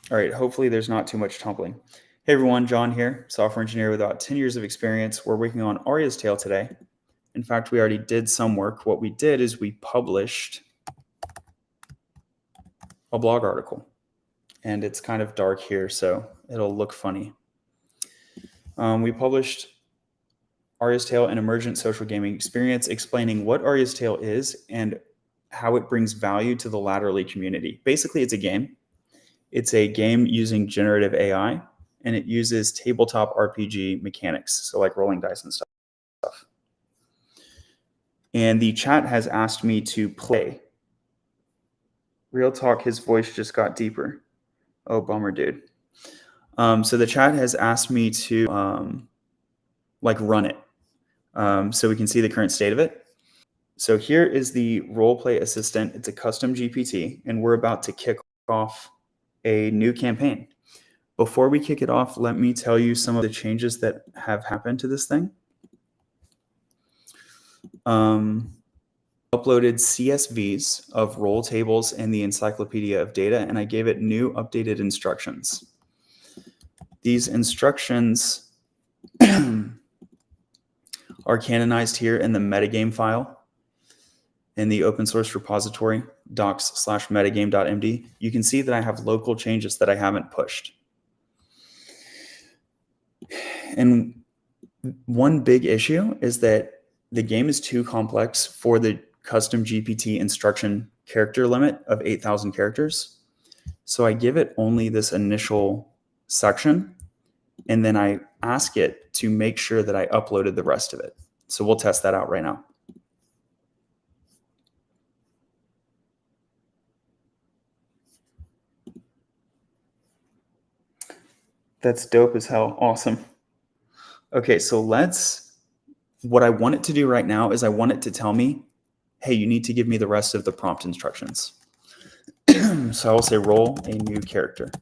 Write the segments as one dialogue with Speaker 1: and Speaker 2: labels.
Speaker 1: All right, hopefully there's not too much tumbling. Hey everyone, John here, software engineer with about 10 years of experience. We're working on Aria's Tale today. In fact, we already did some work. What we did is we published a blog article, and it's kind of dark here, so it'll look funny. We published Aria's Tale, an emergent social gaming experience, explaining what Aria's Tale is and how it brings value to the Latterly community. Basically, it's a game. It's a game using generative AI, and it uses tabletop RPG mechanics, so like rolling dice and stuff. And the chat has asked me to play. Real talk, his voice just got deeper. Oh, bummer, dude. So the chat has asked me to run it, so we can see the current state of it. So here is the roleplay assistant. It's a custom GPT, and we're about to kick off a new campaign. Before we kick it off, let me tell you some of the changes that have happened to this thing. Uploaded CSVs of role tables and the encyclopedia of data, and I gave it new updated instructions. These instructions are canonized here in the metagame file in the open source repository docs/metagame.md. You can see that I have local changes that I haven't pushed. And one big issue is that the game is too complex for the custom GPT instruction character limit of 8,000 characters. So I give it only this initial section, and then I ask it to make sure that I uploaded the rest of it. So we'll test that out right now. That's dope as hell. Awesome. Okay, so what I want it to do right now is I want it to tell me, hey, you need to give me the rest of the prompt instructions. So I will say roll a new character.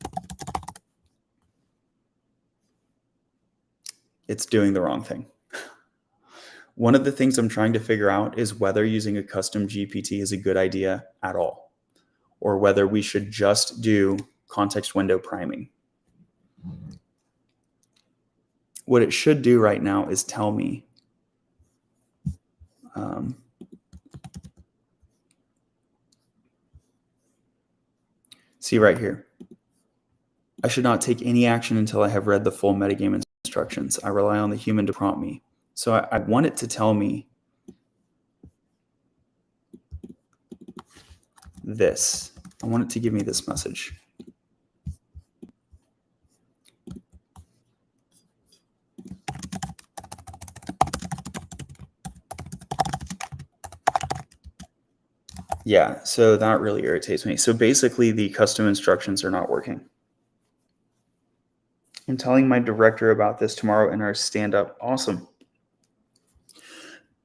Speaker 1: It's doing the wrong thing. One of the things I'm trying to figure out is whether using a custom GPT is a good idea at all, or whether we should just do context window priming. What it should do right now is tell me see right here. I should not take any action until I have read the full metagame instructions. I rely on the human to prompt me. So I want it to tell me this. I want it to give me this message. Yeah, so that really irritates me. So basically the custom instructions are not working. I'm telling my director about this tomorrow in our stand-up. Awesome.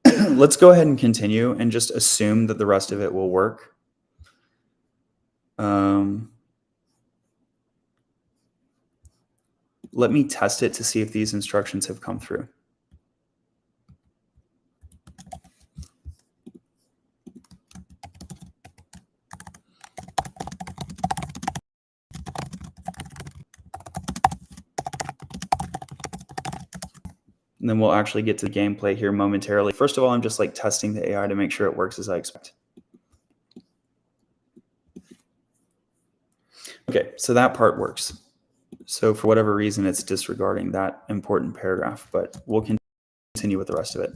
Speaker 1: Let's go ahead and continue and just assume that the rest of it will work. Let me test it to see if these instructions have come through. And then we'll actually get to the gameplay here momentarily. First of all, I'm just like testing the AI to make sure it works as I expect. Okay, so that part works. So for whatever reason, it's disregarding that important paragraph, but we'll continue with the rest of it.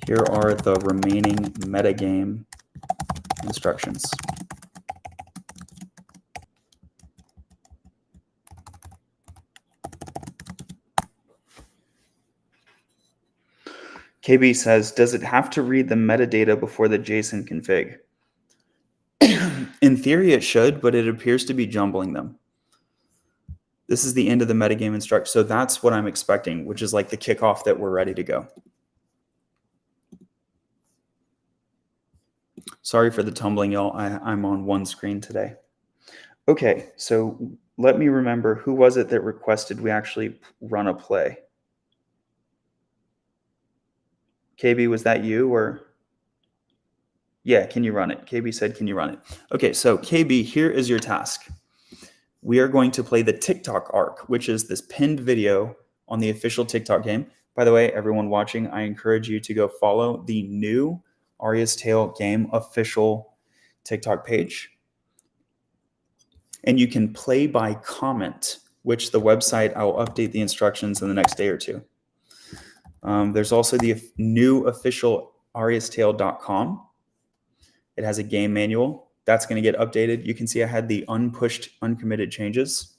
Speaker 1: Here are the remaining metagame instructions. KB says, does it have to read the metadata before the JSON config? In theory, it should, but it appears to be jumbling them. This is the end of the metagame instruct. So that's what I'm expecting, which is like the kickoff that we're ready to go. Sorry for the tumbling, y'all. I'm on one screen today. Okay, so let me remember, who was it that requested we actually run a play? KB, was that you or? Yeah, can you run it? KB said, can you run it? Okay, so KB, here is your task. We are going to play the TikTok arc, which is this pinned video on the official TikTok game. By the way, everyone watching, I encourage you to go follow the new Aria's Tale game official TikTok page. And you can play by comment, which the website, I will update the instructions in the next day or two. There's also the new official ariastale.com. It has a game manual. That's going to get updated. You can see I had the unpushed, uncommitted changes.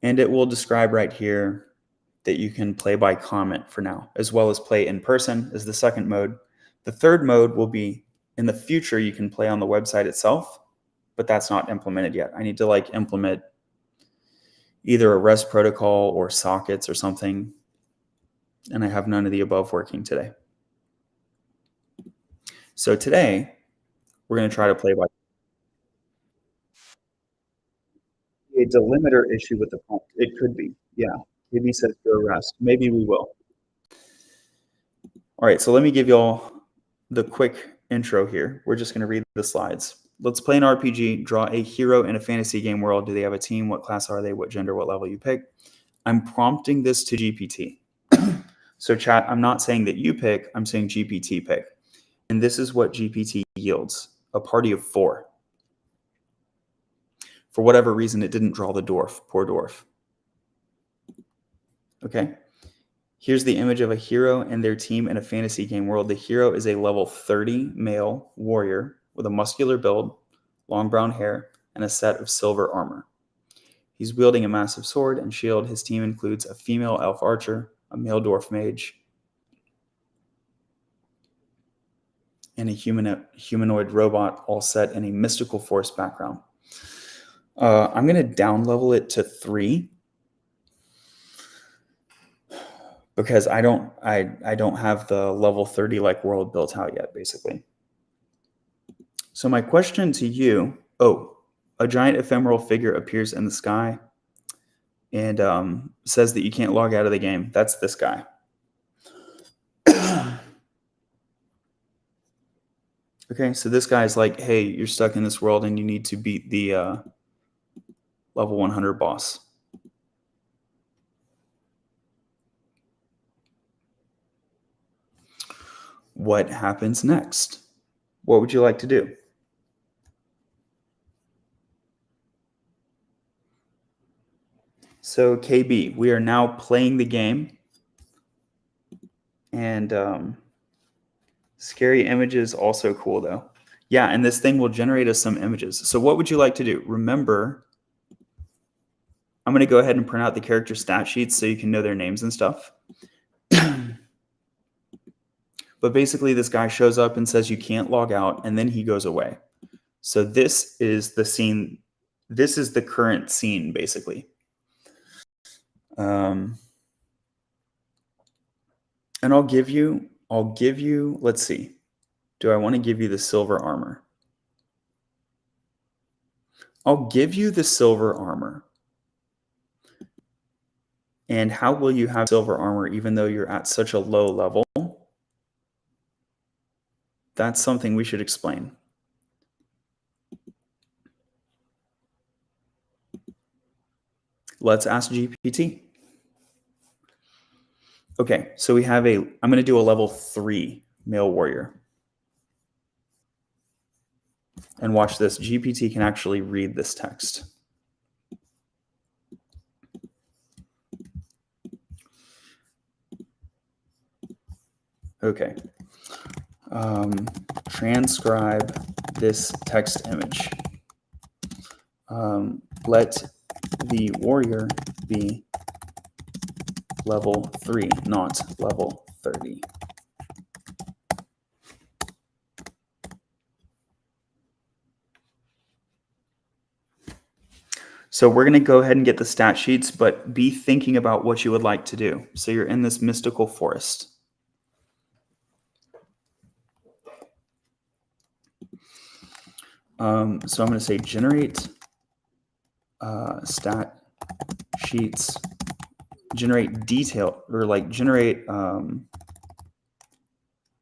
Speaker 1: And it will describe right here that you can play by comment for now, as well as play in person as the second mode. The third mode will be in the future, you can play on the website itself, but that's not implemented yet. I need to like implement either a REST protocol or sockets or something. And I have none of the above working today. So today we're going to try to play by a delimiter issue with the prompt. It could be. Yeah. Maybe says go REST. Maybe we will. All right. So let me give you all the quick intro here. We're just going to read the slides. Let's play an RPG, draw a hero in a fantasy game world. Do they have a team? What class are they? What gender? What level you pick? I'm prompting this to GPT. So chat, I'm not saying that you pick, I'm saying GPT pick. And this is what GPT yields, a party of 4. For whatever reason, it didn't draw the dwarf, poor dwarf. Okay. Here's the image of a hero and their team in a fantasy game world. The hero is a level 30 male warrior with a muscular build, long brown hair, and a set of silver armor. He's wielding a massive sword and shield. His team includes a female elf archer, a male dwarf mage, and a humanoid robot, all set in a mystical force background. I'm going to down level it to 3 because I don't have the level 30 like world built out yet, basically. So my question to you, a giant ephemeral figure appears in the sky and says that you can't log out of the game. That's this guy. Okay, so this guy's like, hey, you're stuck in this world and you need to beat the level 100 boss. What happens next? What would you like to do? So KB, we are now playing the game, and scary images also cool though. Yeah, and this thing will generate us some images. So what would you like to do? Remember, I'm going to go ahead and print out the character stat sheets so you can know their names and stuff. But basically this guy shows up and says you can't log out, and then he goes away. So this is the scene. This is the current scene, basically. And I'll give you, let's see. Do I want to give you the silver armor? I'll give you the silver armor. And how will you have silver armor even though you're at such a low level? That's something we should explain. Let's ask GPT. Okay, so we have I'm going to do a level 3 male warrior. And watch this. GPT can actually read this text. Okay. Transcribe this text image. Let the warrior be level 3, not level 30. So we're going to go ahead and get the stat sheets, but be thinking about what you would like to do. So you're in this mystical forest. So I'm going to say generate stat sheets, generate detail, or like generate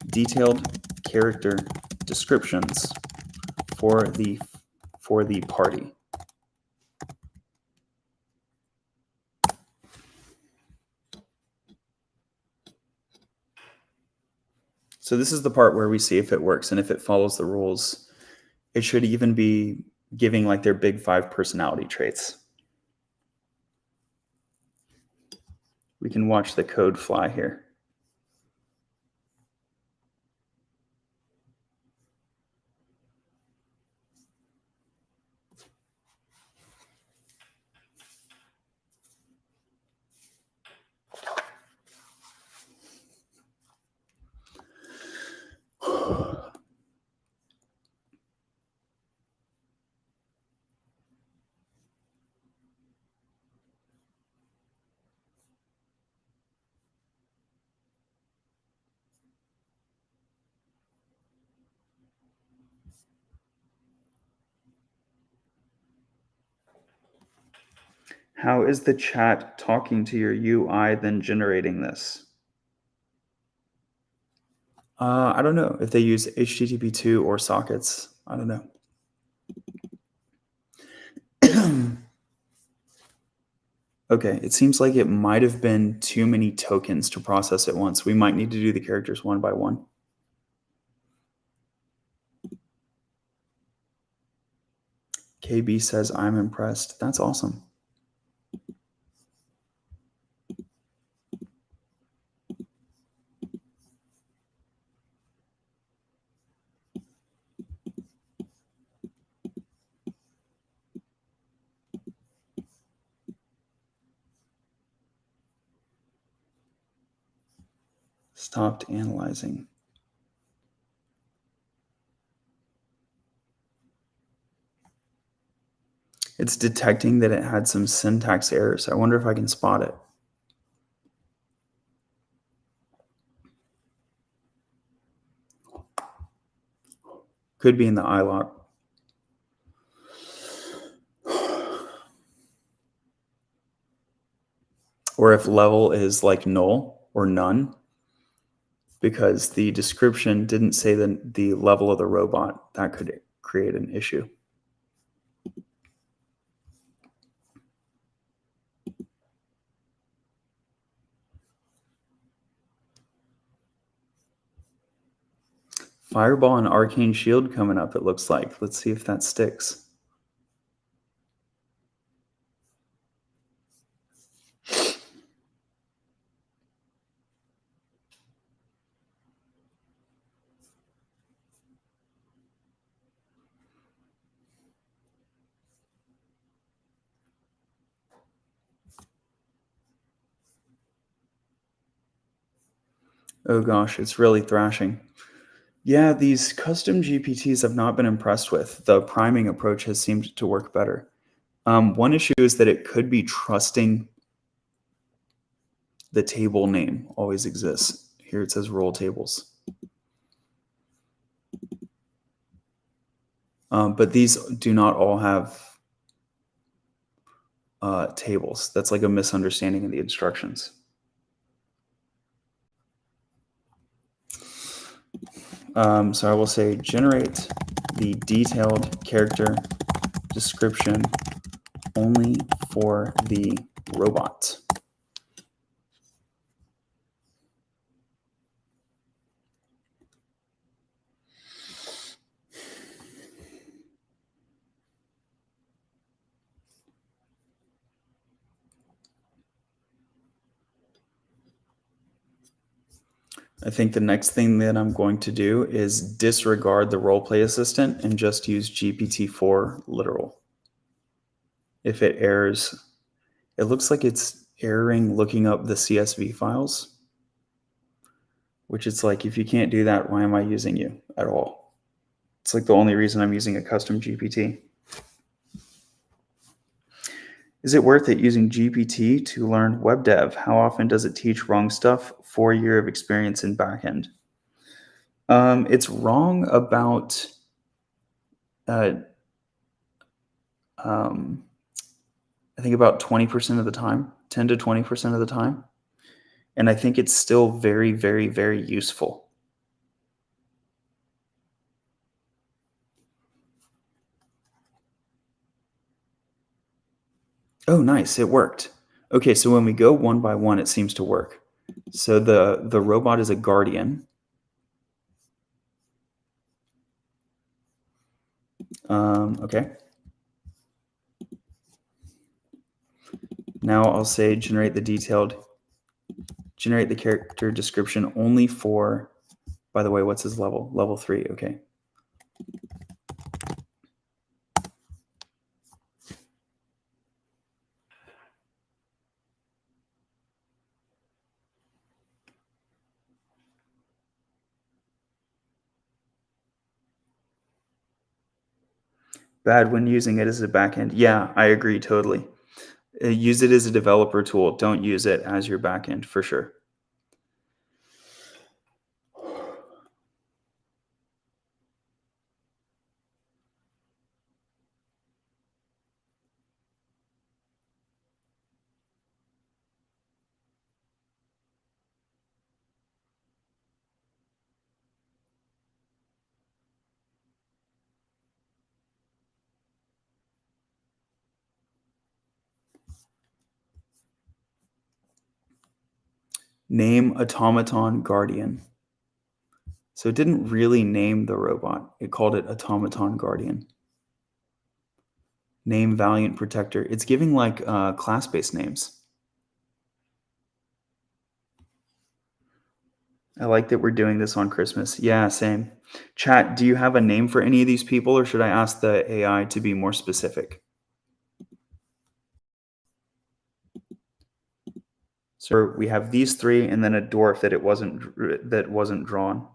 Speaker 1: detailed character descriptions for the party. So this is the part where we see if it works and if it follows the rules. It should even be giving like their big 5 personality traits. We can watch the code fly here. How is the chat talking to your UI then generating this? I don't know if they use HTTP2 or sockets. I don't know. Okay, it seems like it might have been too many tokens to process at once. We might need to do the characters one by one. KB says, I'm impressed. That's awesome. Stopped analyzing. It's detecting that it had some syntax errors. I wonder if I can spot it. Could be in the iLog. Or if level is like null or none, because the description didn't say the level of the robot, that could create an issue. Fireball and Arcane Shield coming up, it looks like. Let's see if that sticks. Oh gosh, it's really thrashing. Yeah, these custom GPTs I've not been impressed with. The priming approach has seemed to work better. One issue is that it could be trusting the table name always exists. Here it says roll tables. But these do not all have tables. That's like a misunderstanding of the instructions. So I will say generate the detailed character description only for the robot. I think the next thing that I'm going to do is disregard the roleplay assistant and just use GPT-4 literal. If it errors, it looks like it's erroring looking up the CSV files, which it's like, if you can't do that, why am I using you at all? It's like the only reason I'm using a custom GPT. Is it worth it using GPT to learn web dev? How often does it teach wrong stuff? 4 year of experience in backend. It's wrong about I think about 20% of the time, 10 to 20% of the time. And I think it's still very, very, very useful. Oh, nice. It worked. Okay, so when we go one by one, it seems to work. So the robot is a guardian. Okay. Now I'll say generate the character description only for, by the way, what's his level? Level 3, okay. Bad when using it as a backend. Yeah, I agree totally. Use it as a developer tool. Don't use it as your backend for sure. Name automaton guardian. So it didn't really name the robot. It called it automaton guardian. Name valiant protector. It's giving like class-based names. I like that we're doing this on Christmas. Yeah, same. Chat, do you have a name for any of these people, or should I ask the AI to be more specific? So we have these three, and then a dwarf that wasn't drawn.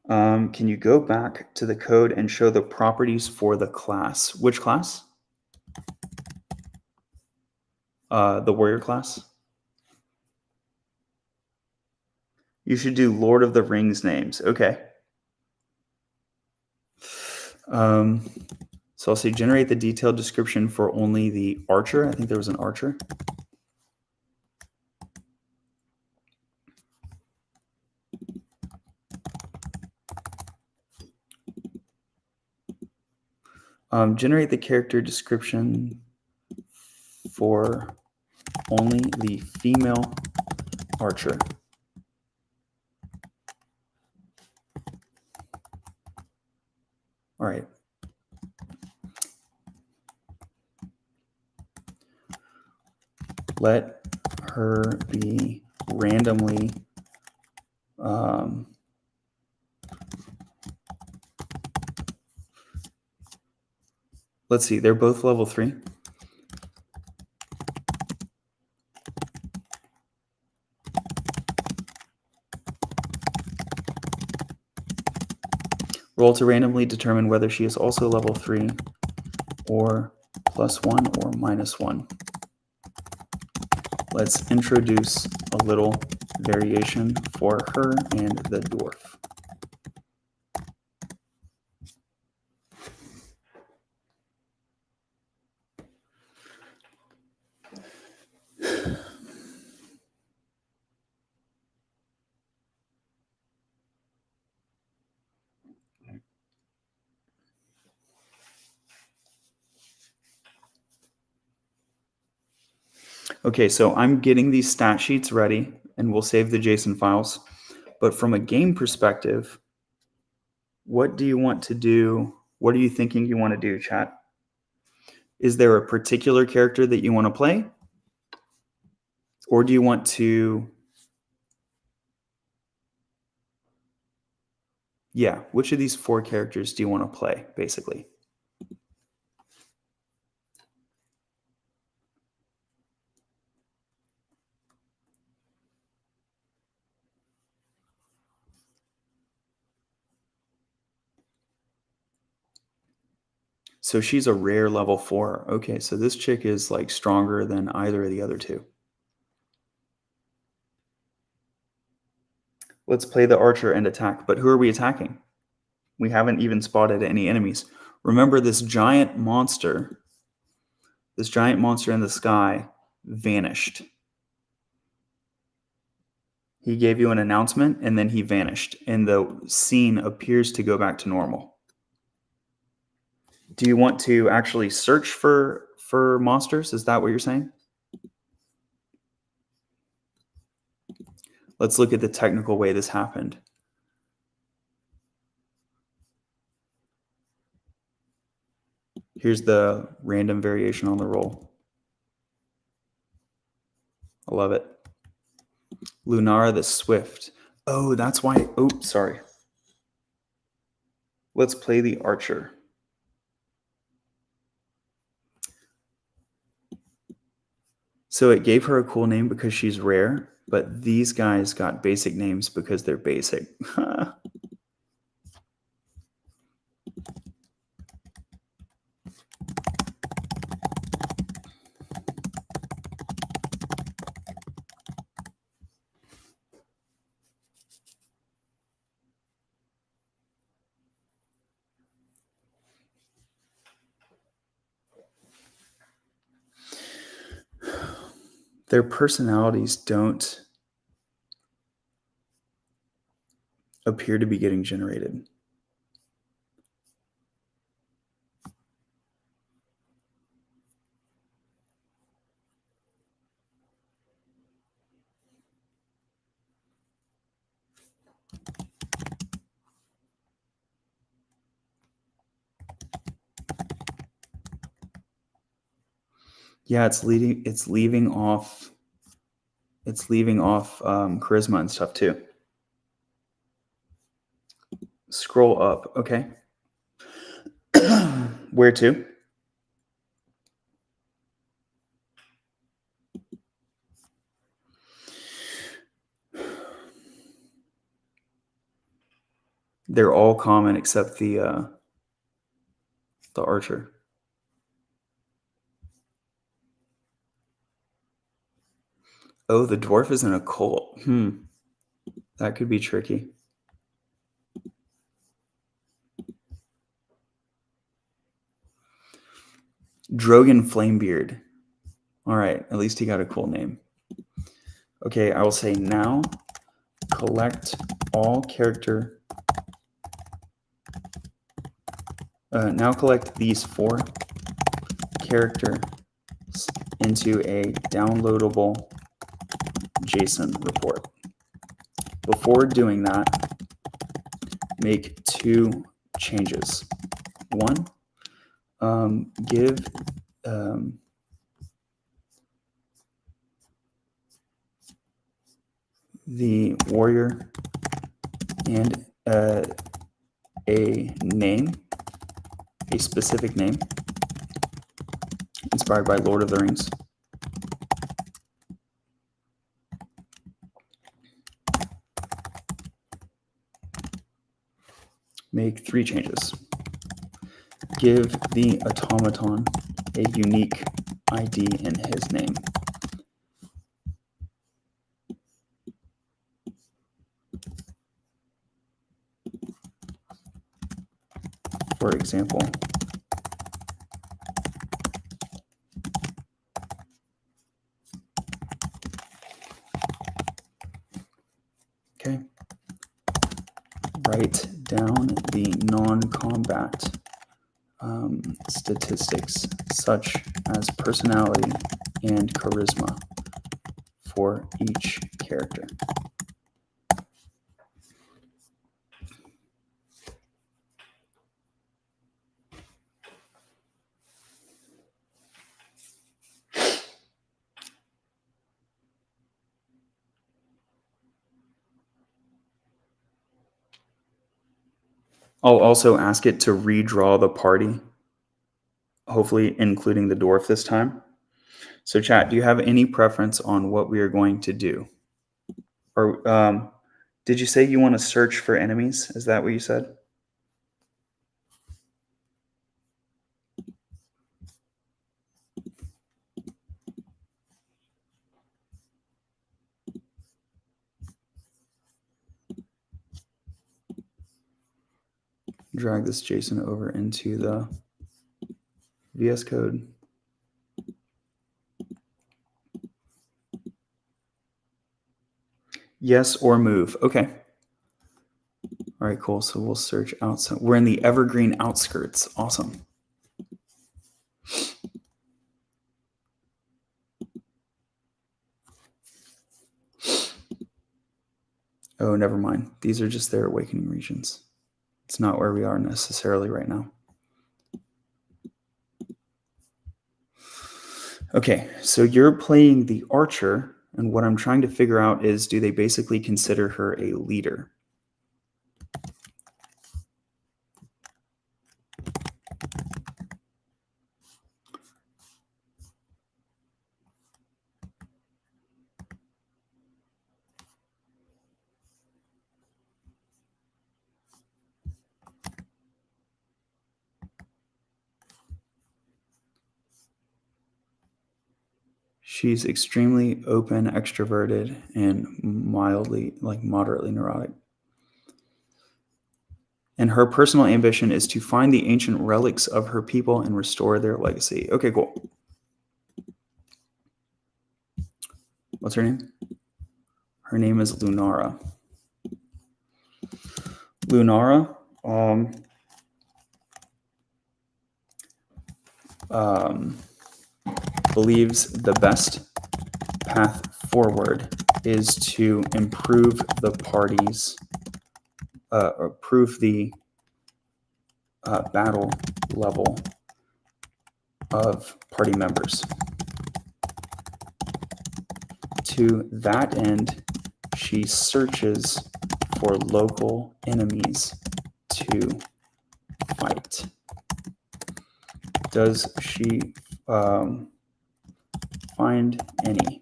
Speaker 1: Can you go back to the code and show the properties for the class? Which class? The warrior class. You should do Lord of the Rings names. Okay. So I'll say generate the detailed description for only the archer. I think there was an archer. Generate the character description for only the female archer. All right. Let her be randomly let's see, they're both level 3. Roll to randomly determine whether she is also level 3 or +1 or -1. Let's introduce a little variation for her and the dwarf. Okay, so I'm getting these stat sheets ready, and we'll save the JSON files. But from a game perspective, what do you want to do? What are you thinking you want to do, chat? Is there a particular character that you want to play? Or do you want to... Yeah, which of these 4 characters do you want to play, basically? So she's a rare level 4. Okay, so this chick is like stronger than either of the other 2. Let's play the archer and attack. But who are we attacking? We haven't even spotted any enemies. Remember, this giant monster in the sky vanished. He gave you an announcement and then he vanished, and the scene appears to go back to normal. Do you want to actually search for monsters? Is that what you're saying? Let's look at the technical way this happened. Here's the random variation on the roll. I love it. Lunara the Swift. Oh, that's why. Oh, sorry. Let's play the Archer. So it gave her a cool name because she's rare, but these guys got basic names because they're basic. Their personalities don't appear to be getting generated. Yeah, it's leaving off charisma and stuff too. Scroll up. Okay. Where to? They're all common except the Archer. Oh, the dwarf is in a cult. That could be tricky. Drogon Flamebeard. All right, at least he got a cool name. Okay, I will say now collect all character. Now collect these 4 characters into a downloadable JSON report. Before doing that, make 2 changes. One, give the warrior and a name, a specific name, inspired by Lord of the Rings. Make 3 changes. Give the automaton a unique ID in his name. For example, okay, write down the non-combat statistics such as personality and charisma for each character. I'll also ask it to redraw the party, hopefully including the dwarf this time. So chat, do you have any preference on what we are going to do? Or did you say you want to search for enemies? Is that what you said? Drag this JSON over into the VS Code. Yes or move. Okay. All right, cool. So we'll search outside. We're in the evergreen outskirts. Awesome. Oh, never mind. These are just their awakening regions. It's not where we are necessarily right now. Okay, so you're playing the archer, and what I'm trying to figure out is, do they basically consider her a leader? She's extremely open, extroverted, and moderately neurotic. And her personal ambition is to find the ancient relics of her people and restore their legacy. Okay, cool. What's her name? Her name is Lunara. Lunara believes the best path forward is to improve the party's, improve the battle level of party members. To that end, she searches for local enemies to fight. Does she find any?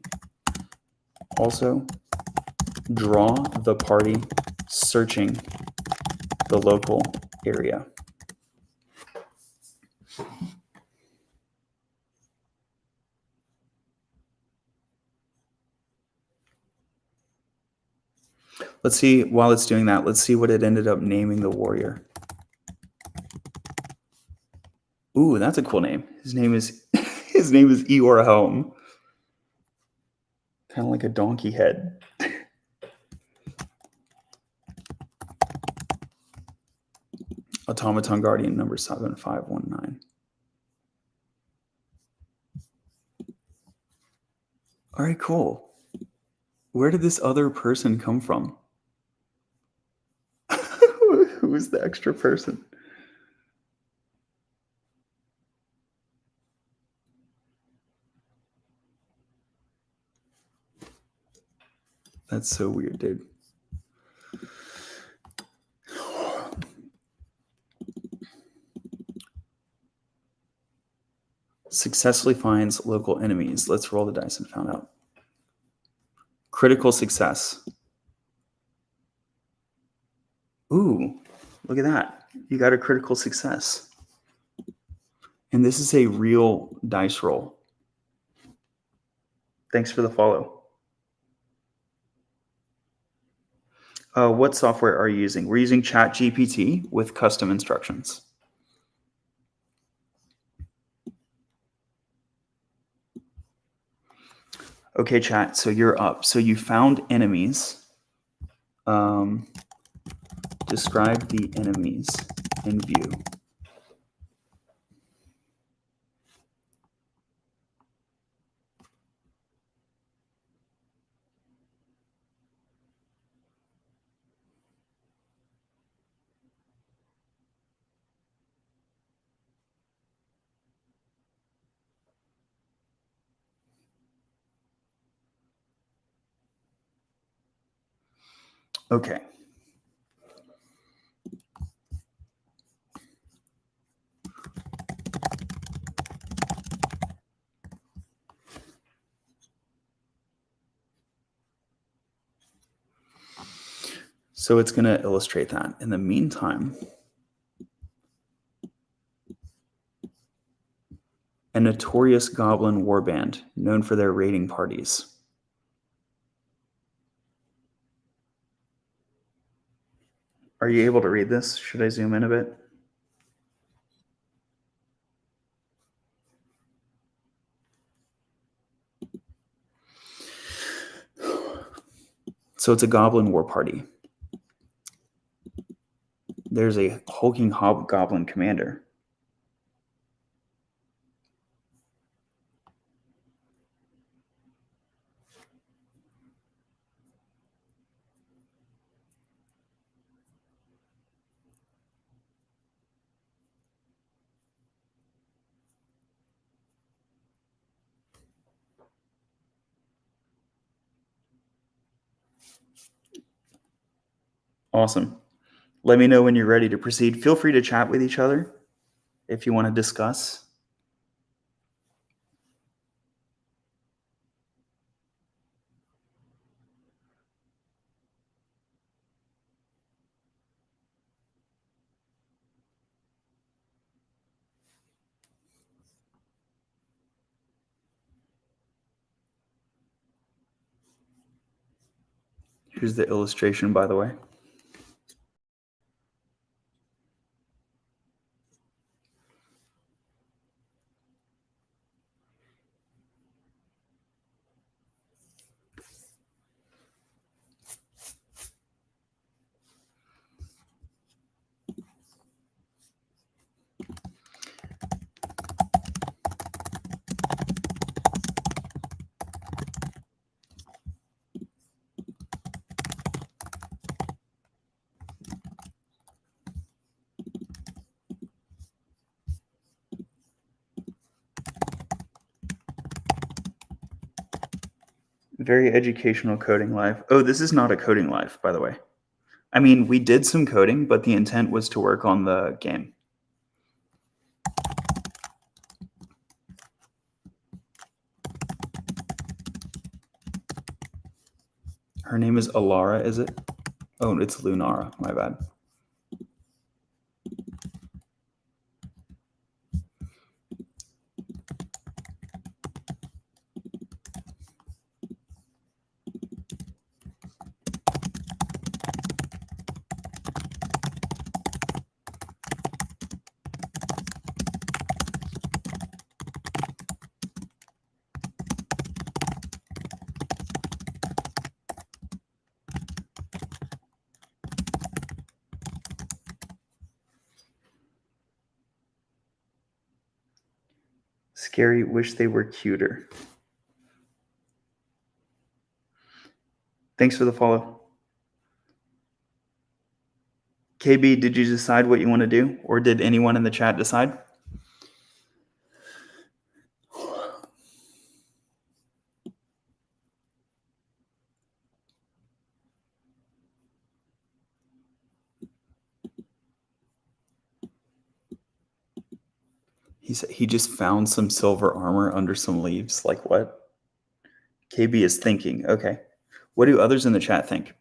Speaker 1: Also, draw the party searching the local area. Let's see, while it's doing that, let's see what it ended up naming the warrior. Ooh, that's a cool name. His name is Eeyore Helm. Kind of like a donkey head. Automaton Guardian number 7519. All right, cool. Where did this other person come from? Who is the extra person? That's so weird, dude. Successfully finds local enemies. Let's roll the dice and find out. Critical success. Ooh, look at that. You got a critical success. And this is a real dice roll. Thanks for the follow. What software are you using? We're using ChatGPT with custom instructions. Okay, chat. So you're up. So you found enemies. Describe the enemies in view. Okay. So it's going to illustrate that. In the meantime, a notorious goblin warband known for their raiding parties. Are you able to read this? Should I zoom in a bit? So it's a goblin war party. There's a hulking hobgoblin commander. Awesome. Let me know when you're ready to proceed. Feel free to chat with each other if you want to discuss. Here's the illustration, by the way. Very educational coding live. Oh, this is not a coding live, by the way. I mean, we did some coding, but the intent was to work on the game. Her name is Alara, is it? Oh, it's Lunara. My bad. Scary, wish they were cuter. Thanks for the follow. KB, did you decide what you want to do? Or did anyone in the chat decide? He said he just found some silver armor under some leaves. Like what? KB is thinking. Okay. What do others in the chat think?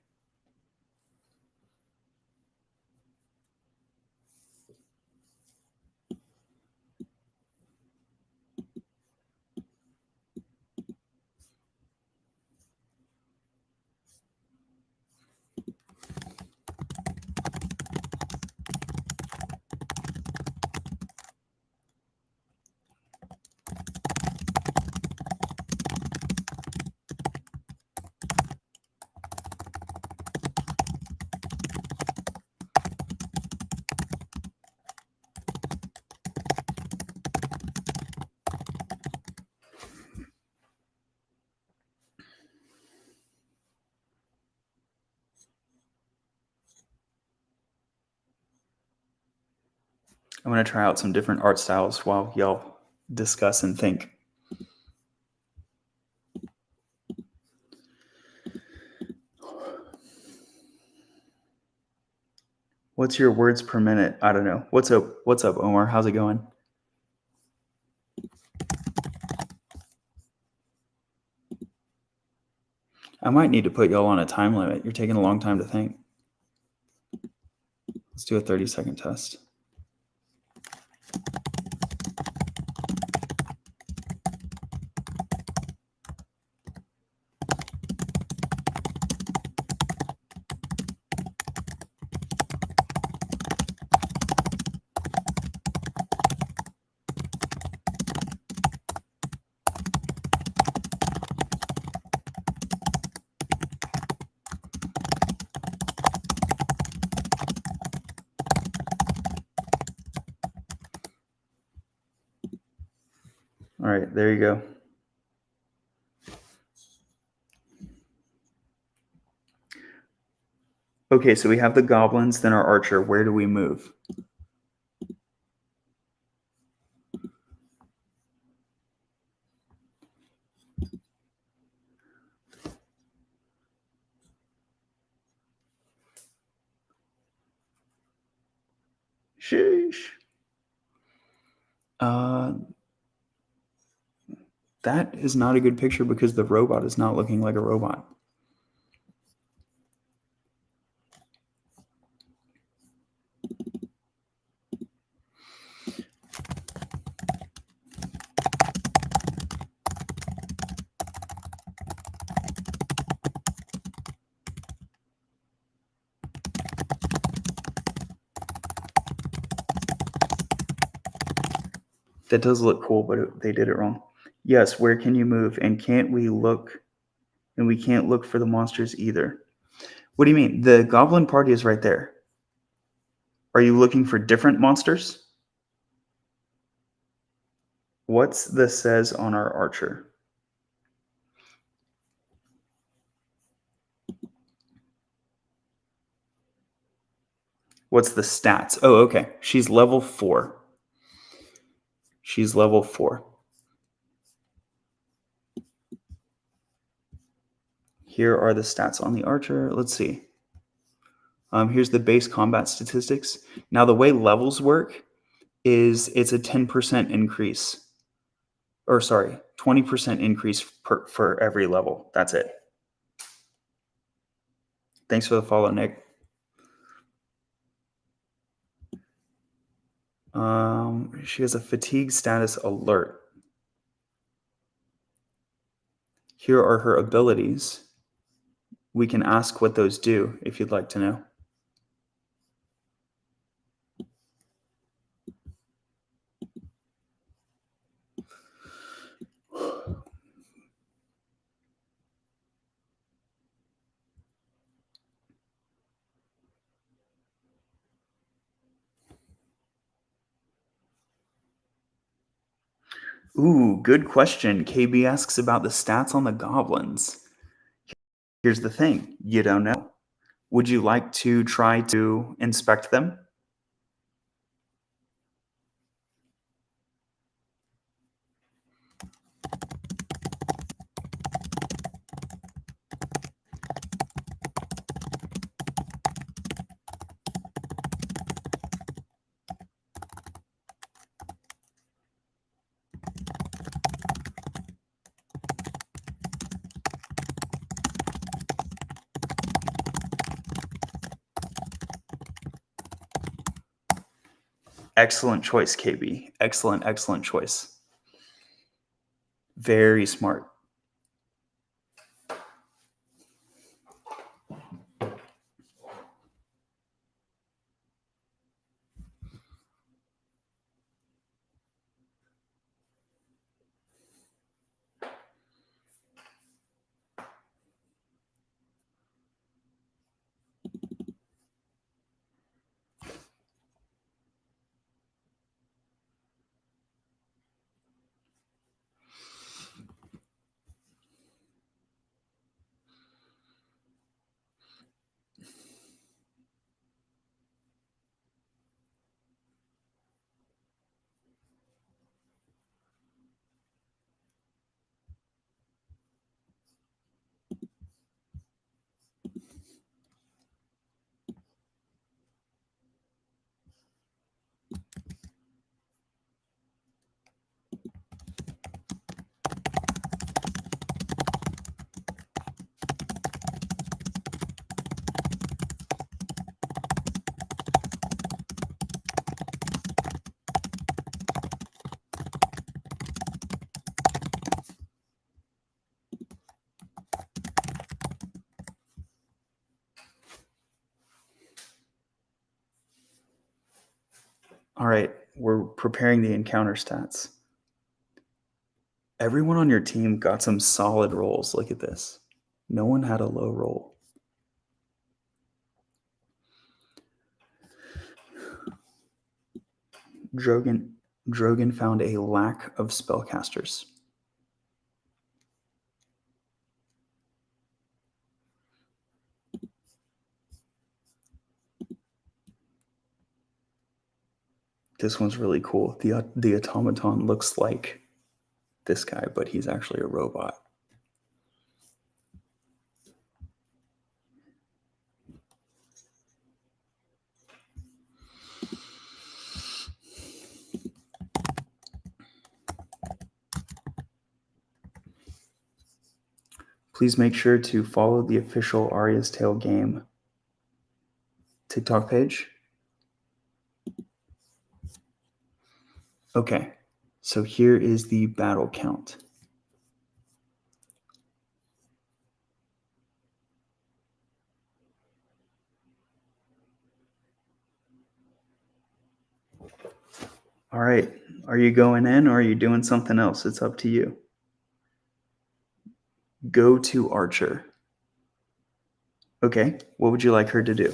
Speaker 1: I'm going to try out some different art styles while y'all discuss and think. What's your words per minute? I don't know. What's up? What's up, Omar? How's it going? I might need to put y'all on a time limit. You're taking a long time to think. Let's do a 30-second test. All right, there you go. Okay, so we have the goblins, then our archer. Where do we move? Sheesh. That is not a good picture because the robot is not looking like a robot. That does look cool, but they did it wrong. Yes, where can you move? And can't we look? And we can't look for the monsters either. What do you mean? The goblin party is right there. Are you looking for different monsters? What's the says on our archer? What's the stats? Oh, okay. She's level 4. She's level 4. Here are the stats on the archer. Let's see. Here's the base combat statistics. Now, the way levels work is it's a 10% increase. Or sorry, 20% increase for every level. That's it. Thanks for the follow, Nick. She has a fatigue status alert. Here are her abilities. We can ask what those do if you'd like to know. Ooh, good question. KB asks about the stats on the goblins. Here's the thing, you don't know. Would you like to try to inspect them? Excellent choice, KB. Excellent, excellent choice. Very smart. All right, we're preparing the encounter stats. Everyone on your team got some solid rolls. Look at this. No one had a low roll. Drogon Drogon found a lack of spellcasters. This one's really cool. The automaton looks like this guy, but he's actually a robot. Please make sure to follow the official Aria's Tale game TikTok page. Okay, so here is the battle count. All right, are you going in or are you doing something else? It's up to you. Go to Archer. Okay, what would you like her to do?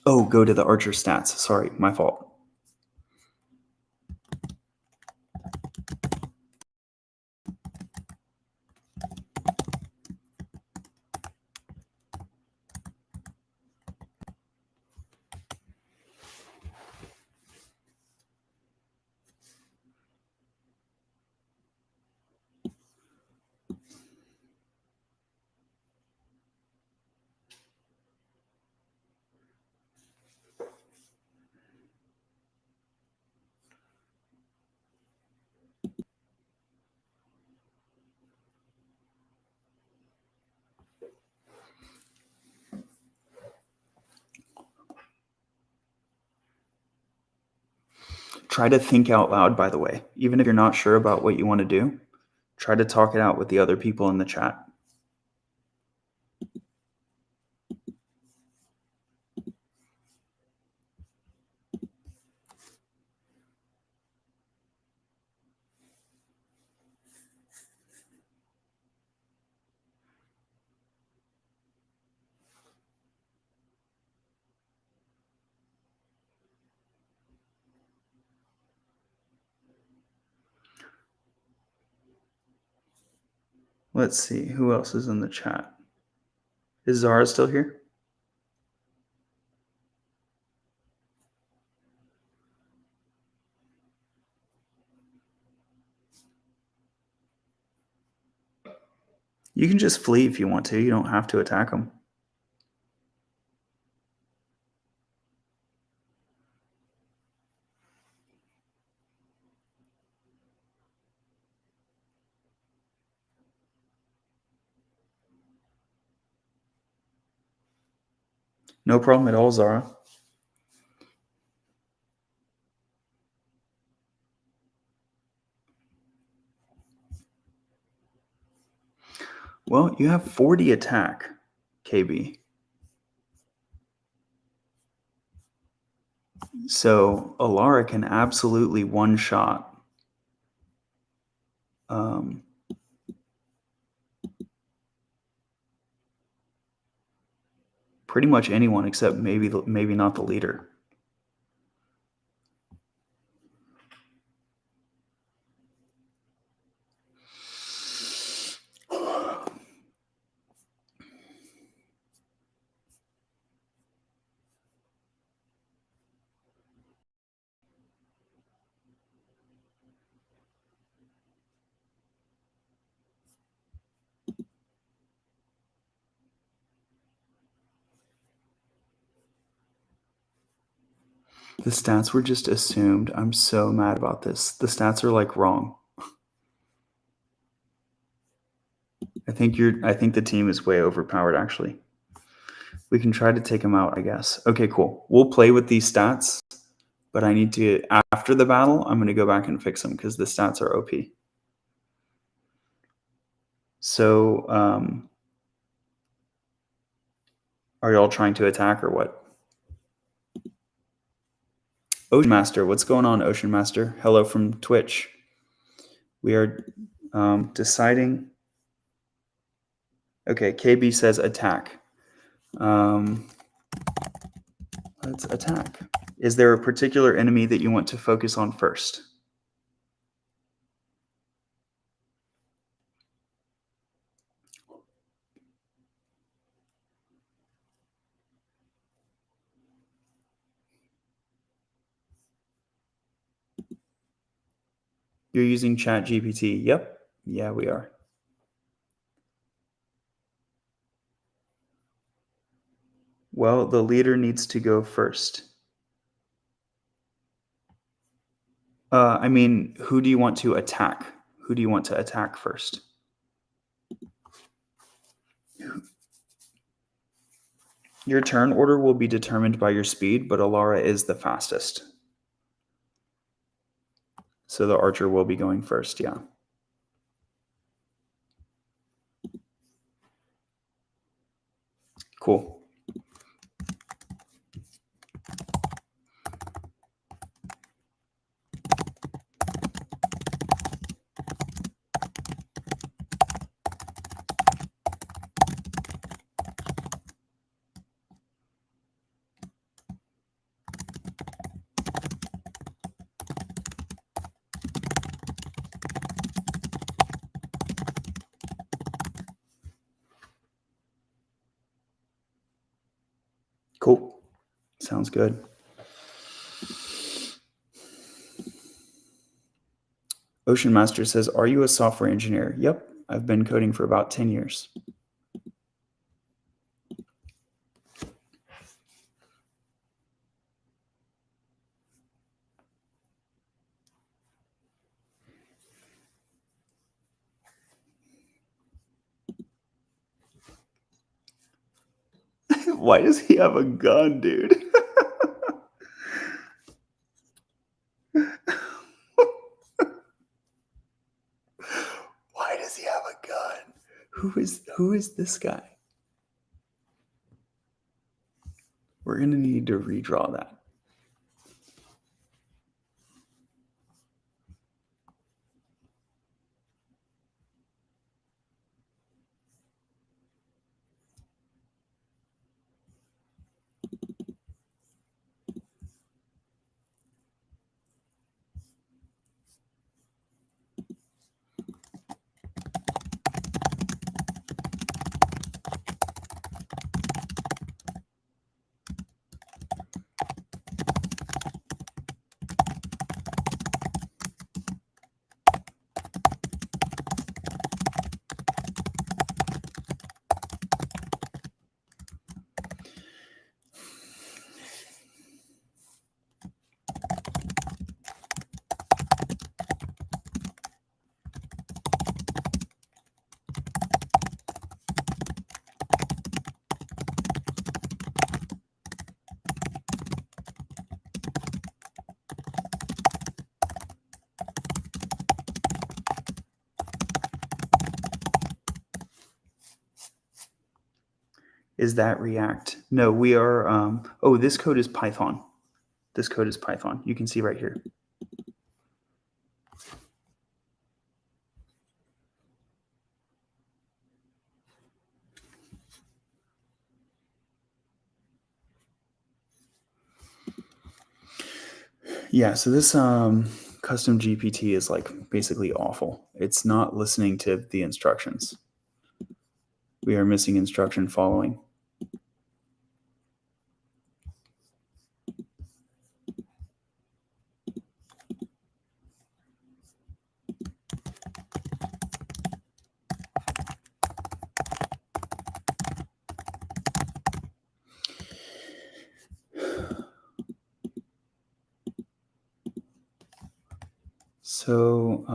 Speaker 1: Oh, go to the Archer stats. Sorry, my fault. Try to think out loud, by the way. Even if you're not sure about what you want to do, try to talk it out with the other people in the chat. Let's see, who else is in the chat? Is Zara still here? You can just flee if you want to. You don't have to attack them. No problem at all, Zara. Well, you have 40 attack, KB. So Alara can absolutely one-shot pretty much anyone except maybe not the leader. The stats were just assumed. I'm so mad about this. The stats are like wrong. I think the team is way overpowered actually. We can try to take them out, I guess. Okay, cool. We'll play with these stats, but I need to, after the battle, I'm going to go back and fix them because the stats are OP. So, are y'all trying to attack or what? Ocean Master, what's going on, Ocean Master? Hello from Twitch. We are deciding. Okay, KB says attack. Let's attack. Is there a particular enemy that you want to focus on first? You're using ChatGPT. Yep. Yeah, we are. Well, the leader needs to go first. I mean, who do you want to attack? Who do you want to attack first? Your turn order will be determined by your speed, but Alara is the fastest. So the archer will be going first, yeah. Cool. Cool. Sounds good. Ocean Master says, "Are you a software engineer?" Yep. I've been coding for about 10 years. Why does he have a gun, dude? Why does he have a gun? Who is this guy? We're gonna need to redraw that. Is that React? No, we are. Oh, this code is Python. This code is Python. You can see right here. Yeah, so this custom GPT is like basically awful. It's not listening to the instructions. We are missing instruction following. So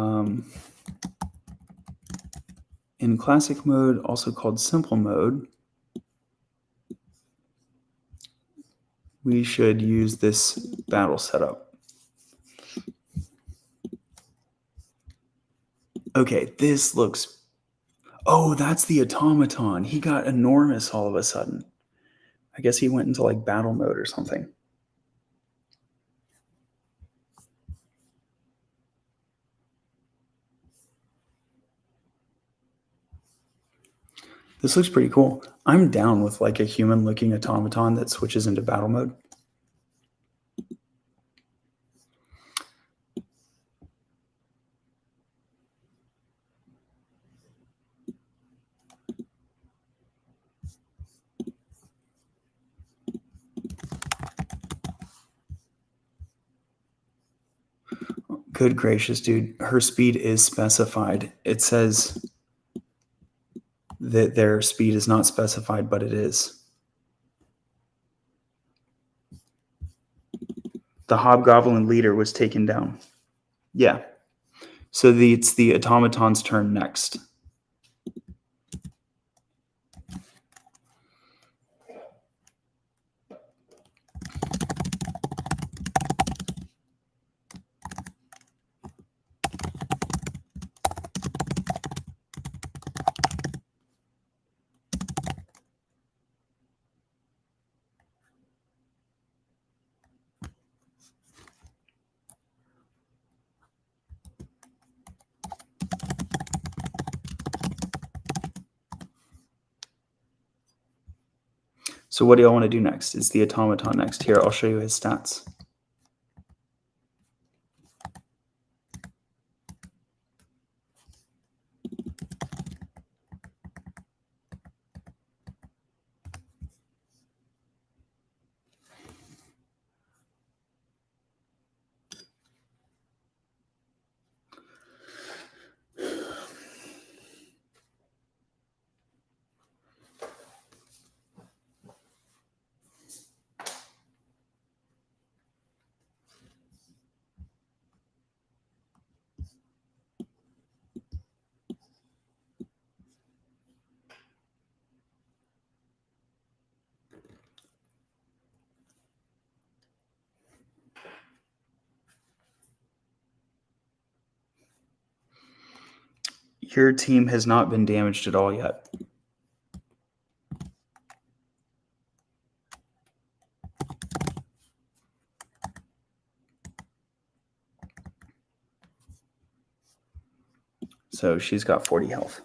Speaker 1: in classic mode, also called simple mode, we should use this battle setup. Okay, this looks... Oh, that's the automaton. He got enormous all of a sudden. I guess he went into like battle mode or something. This looks pretty cool. I'm down with like a human-looking automaton that switches into battle mode. Good gracious, dude. Her speed is specified. It says that their speed is not specified, but it is. The Hobgoblin leader was taken down. Yeah. So it's the automaton's turn next. So what do y'all want to do next? It's the automaton next. Here, I'll show you his stats. Your team has not been damaged at all yet. So she's got 40 health.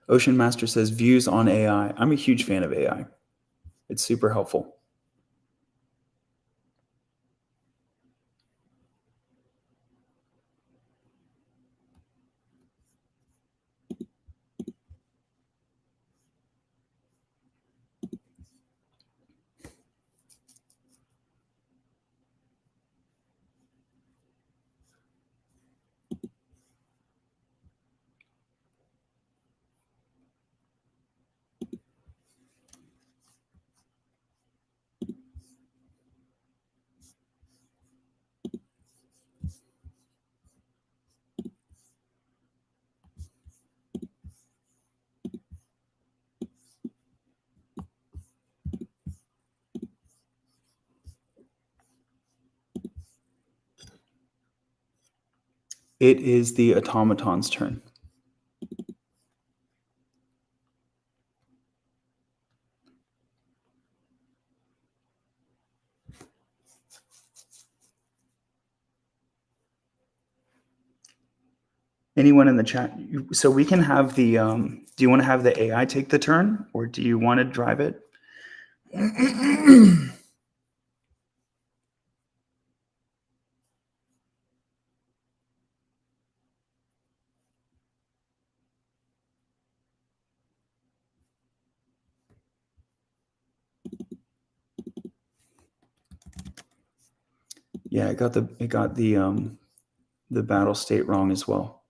Speaker 1: Ocean Master says views on AI. I'm a huge fan of AI. It's super helpful. It is the automaton's turn. Anyone in the chat? So we can have the. Do you want to have the AI take the turn, or do you want to drive it? Yeah, it got the battle state wrong as well.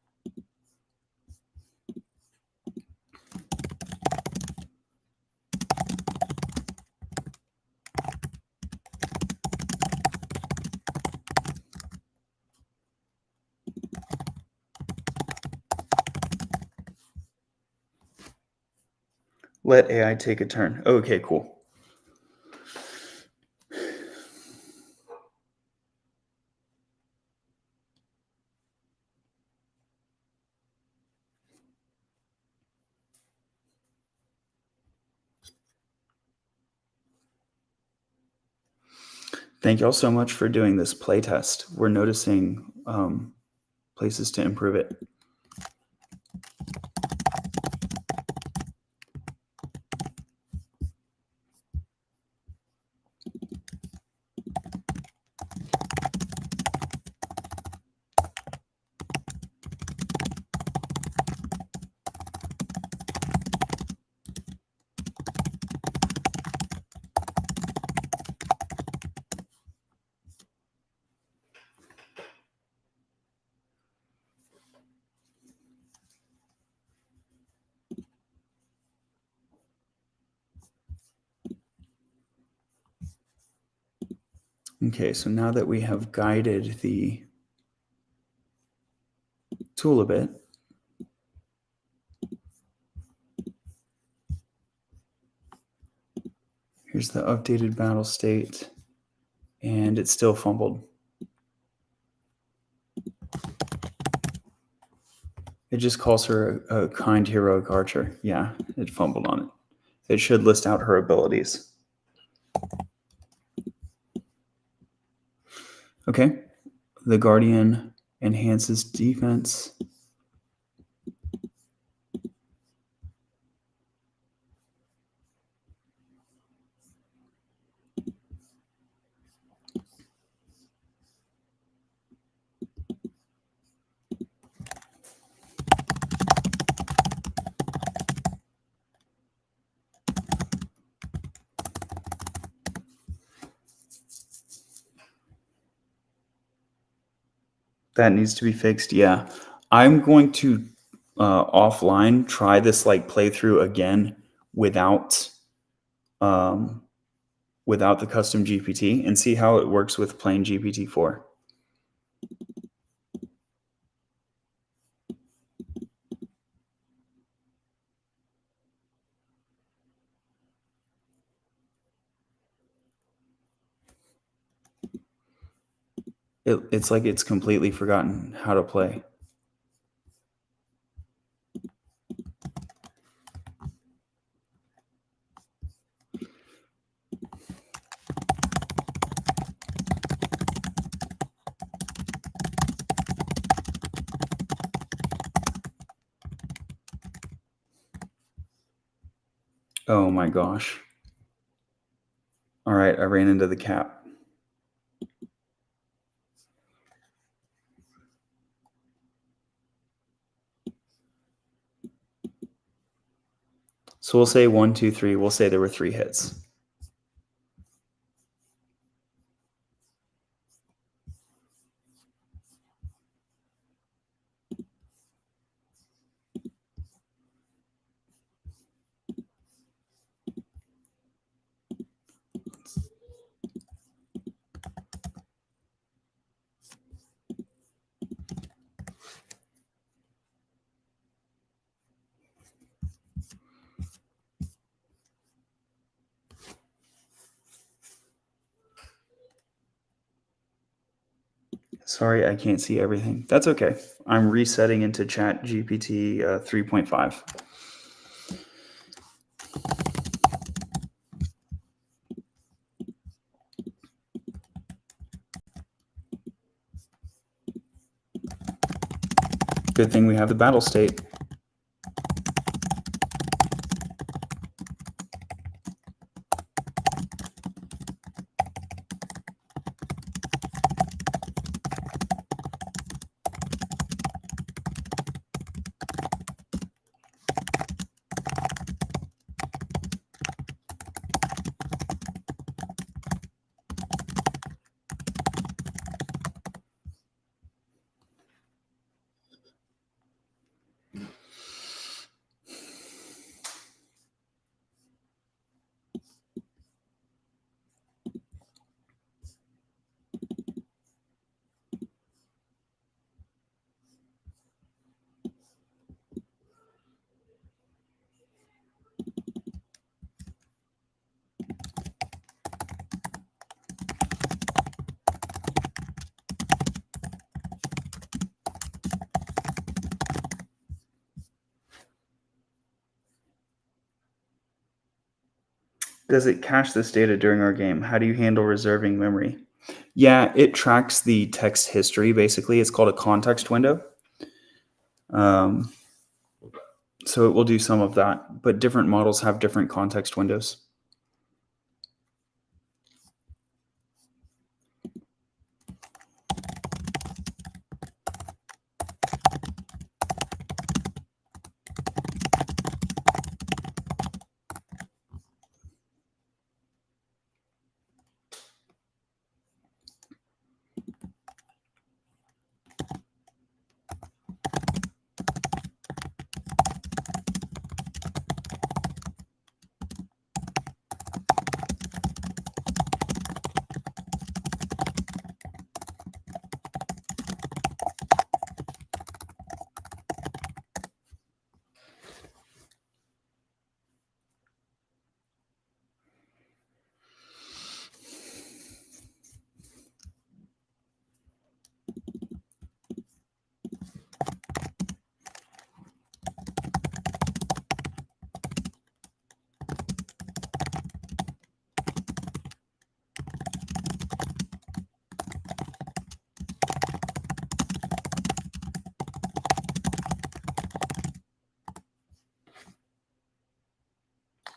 Speaker 1: Let AI take a turn. Okay, cool. Thank you all so much for doing this playtest. We're noticing places to improve it. Okay, so now that we have guided the tool a bit, here's the updated battle state, and it's still fumbled. It just calls her a kind, heroic archer. Yeah, it fumbled on it. It should list out her abilities. Okay, the Guardian enhances defense. That needs to be fixed. Yeah, I'm going to offline try this like playthrough again without um, without the custom GPT and see how it works with plain GPT-4. It's like it's completely forgotten how to play. Oh my gosh. All right, I ran into the cap. So we'll say 1, 2, 3. We'll say there were 3 hits. Sorry, I can't see everything. That's okay. I'm resetting into Chat GPT 3.5. Good thing we have the battle state. Does it cache this data during our game? How do you handle reserving memory? Yeah, it tracks the text history, basically. It's called a context window. Um, so it will do some of that, but different models have different context windows.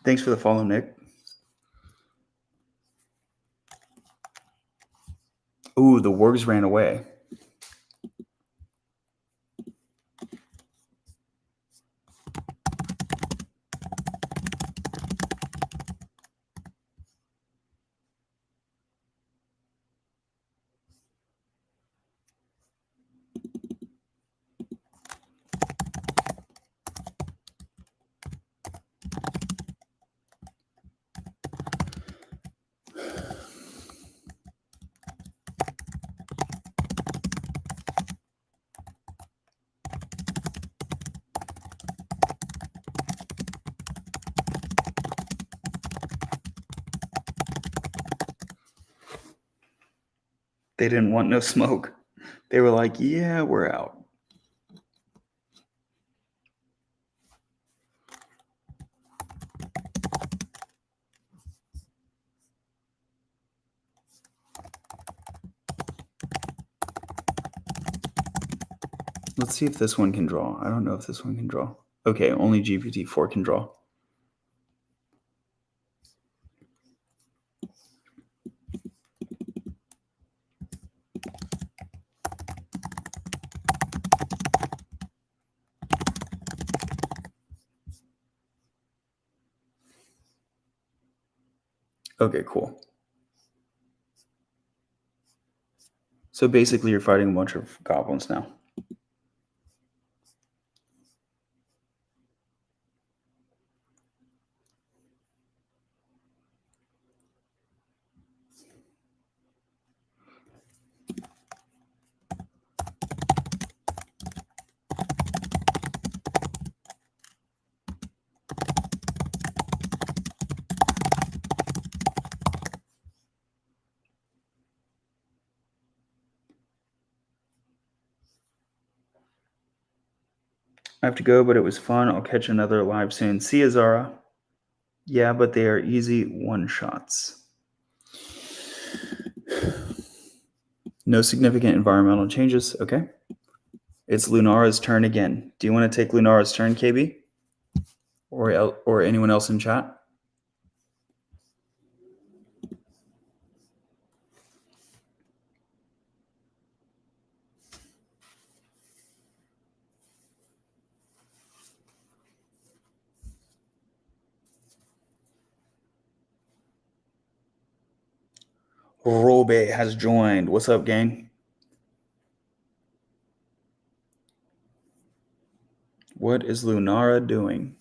Speaker 1: Thanks for the follow, Nick. Ooh, the wargs ran away. They didn't want no smoke. They were like, yeah, we're out. Let's see if this one can draw. I don't know if this one can draw. Okay, only GPT-4 can draw. Okay, cool. So basically you're fighting a bunch of goblins now. I have to go, but it was fun. I'll catch another live soon. See you, Zara. Yeah, but they are easy one-shots. No significant environmental changes. Okay. It's Lunara's turn again. Do you want to take Lunara's turn, KB? Or anyone else in chat? Robe has joined. What's up, gang? What is Lunara doing?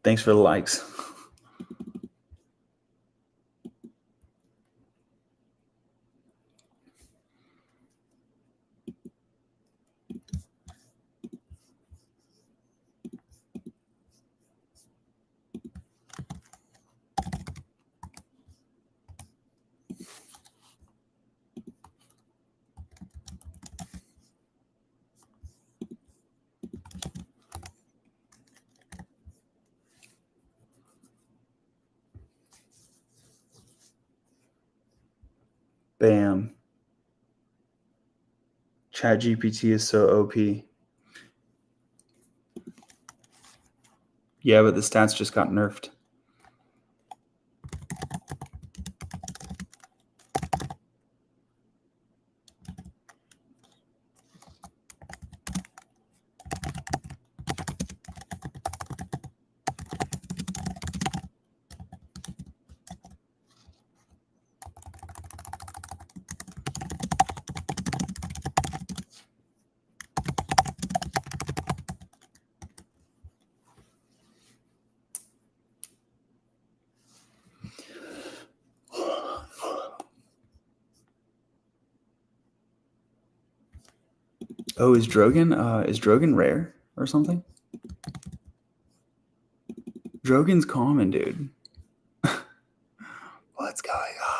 Speaker 1: Thanks for the likes. Bam. ChatGPT is so OP. Yeah, but the stats just got nerfed. Oh, is Drogon rare or something? Drogon's common, dude. What's going on?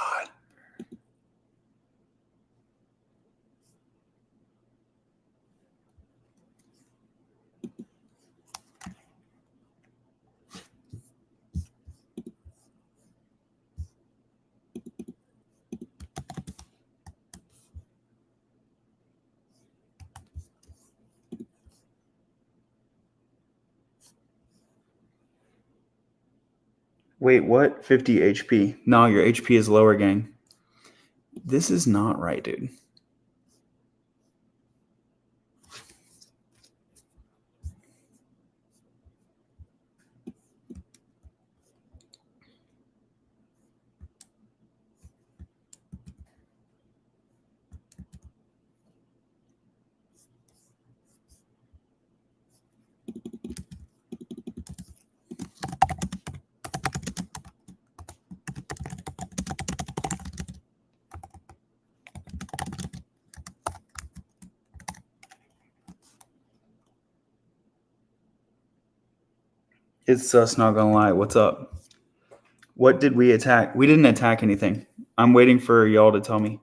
Speaker 1: Wait, what? 50 HP. No, your HP is lower, gang. This is not right, dude. It's sus, not gonna lie. What's up? What did we attack? We didn't attack anything. I'm waiting for y'all to tell me.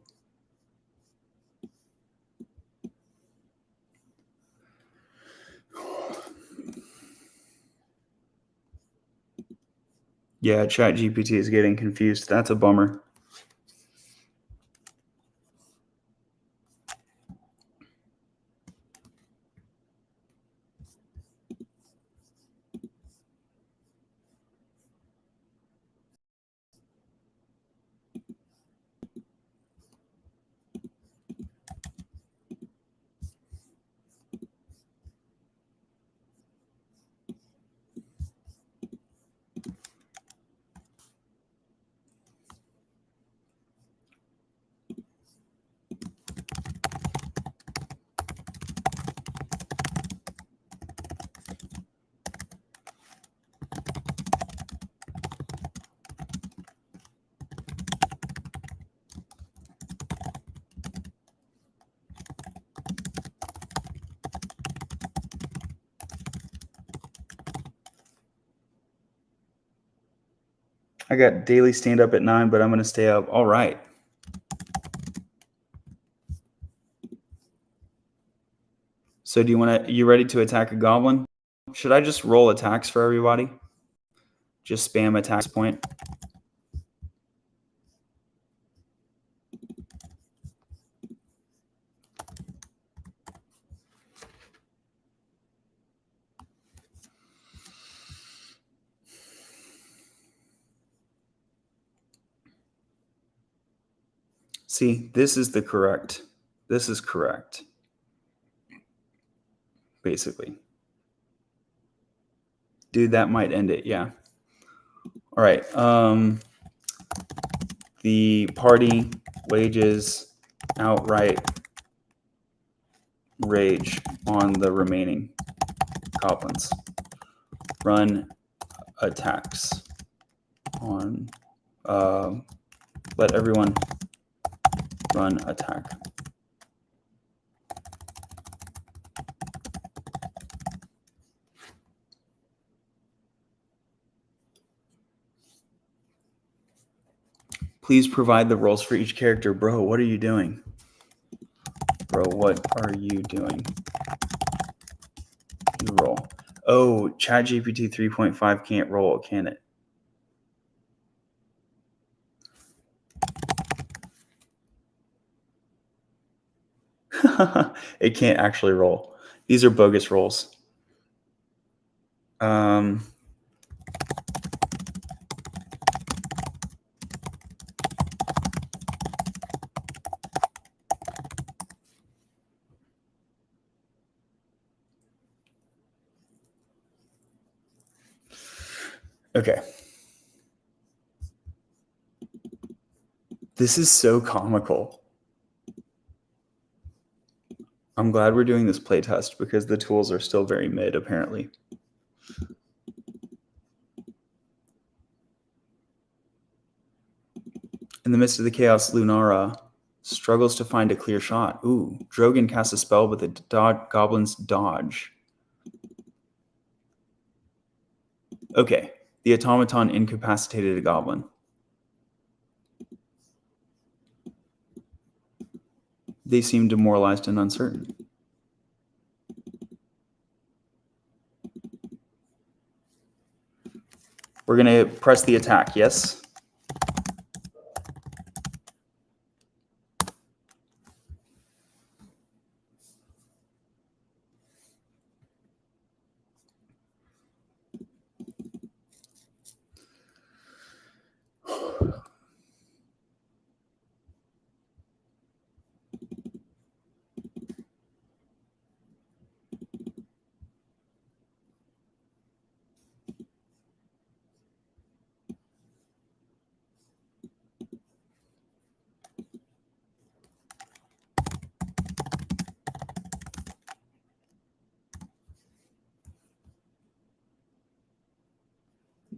Speaker 1: Yeah, ChatGPT is getting confused. That's a bummer. I got daily stand up at 9, but I'm gonna stay up. All right. So you ready to attack a goblin? Should I just roll attacks for everybody? Just spam attacks point. See, this is correct. This is correct. Basically. Dude, that might end it, yeah. All right. The party wages outright rage on the remaining goblins. Run attacks on let everyone run attack. Please provide the roles for each character. Bro, what are you doing? Bro, what are you doing? You roll. Oh, ChatGPT 3.5 can't roll, can it? It can't actually roll. These are bogus rolls. Okay. This is so comical. I'm glad we're doing this playtest because the tools are still very mid, apparently. In the midst of the chaos, Lunara struggles to find a clear shot. Ooh, Drogon casts a spell, but the goblins dodge. Okay, the automaton incapacitated a goblin. They seem demoralized and uncertain. We're going to press the attack, yes?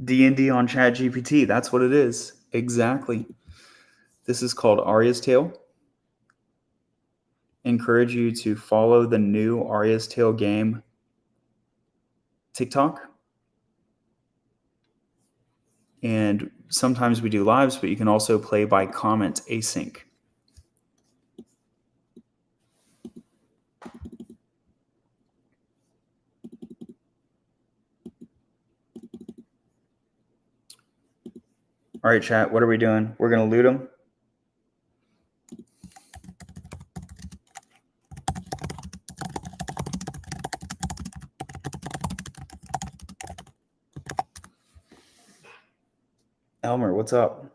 Speaker 1: D&D on ChatGPT, that's what it is. Exactly. This is called Aria's Tale. Encourage you to follow the new Aria's Tale game TikTok. And sometimes we do lives, but you can also play by comment async. All right, chat, what are we doing? We're going to loot them. Elmer, what's up?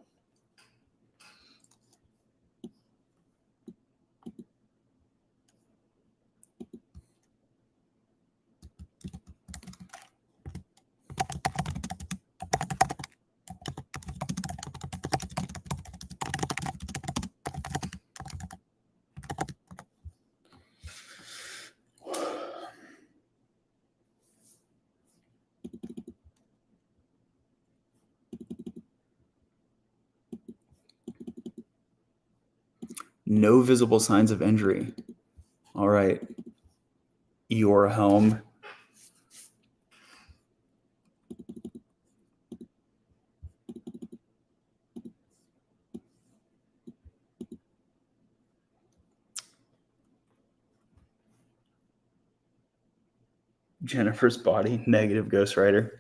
Speaker 1: No visible signs of injury. All right. Your home. Jennifer's body. Negative ghostwriter.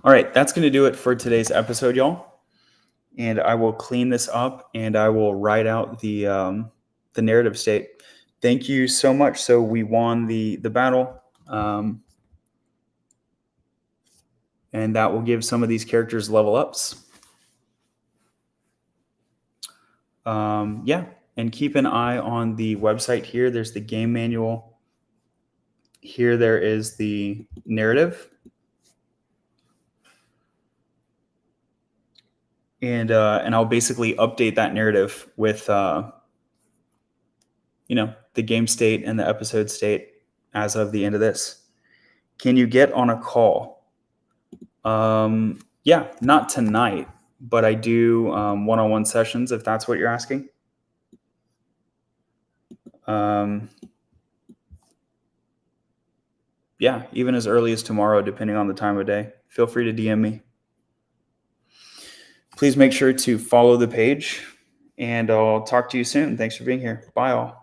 Speaker 1: All right, that's going to do it for today's episode, y'all. And I will clean this up and I will write out the narrative state. Thank you so much. So we won the battle, and that will give some of these characters level ups. Yeah, and keep an eye on the website here. There's the game manual. Here there is the narrative. and I'll basically update that narrative with the game state and the episode state as of the end of this. Can you get on a call? Yeah, not tonight, but I do one-on-one sessions if that's what you're asking. Yeah, even as early as tomorrow, depending on the time of day. Feel free to DM me. Please make sure to follow the page, and I'll talk to you soon. Thanks for being here. Bye all.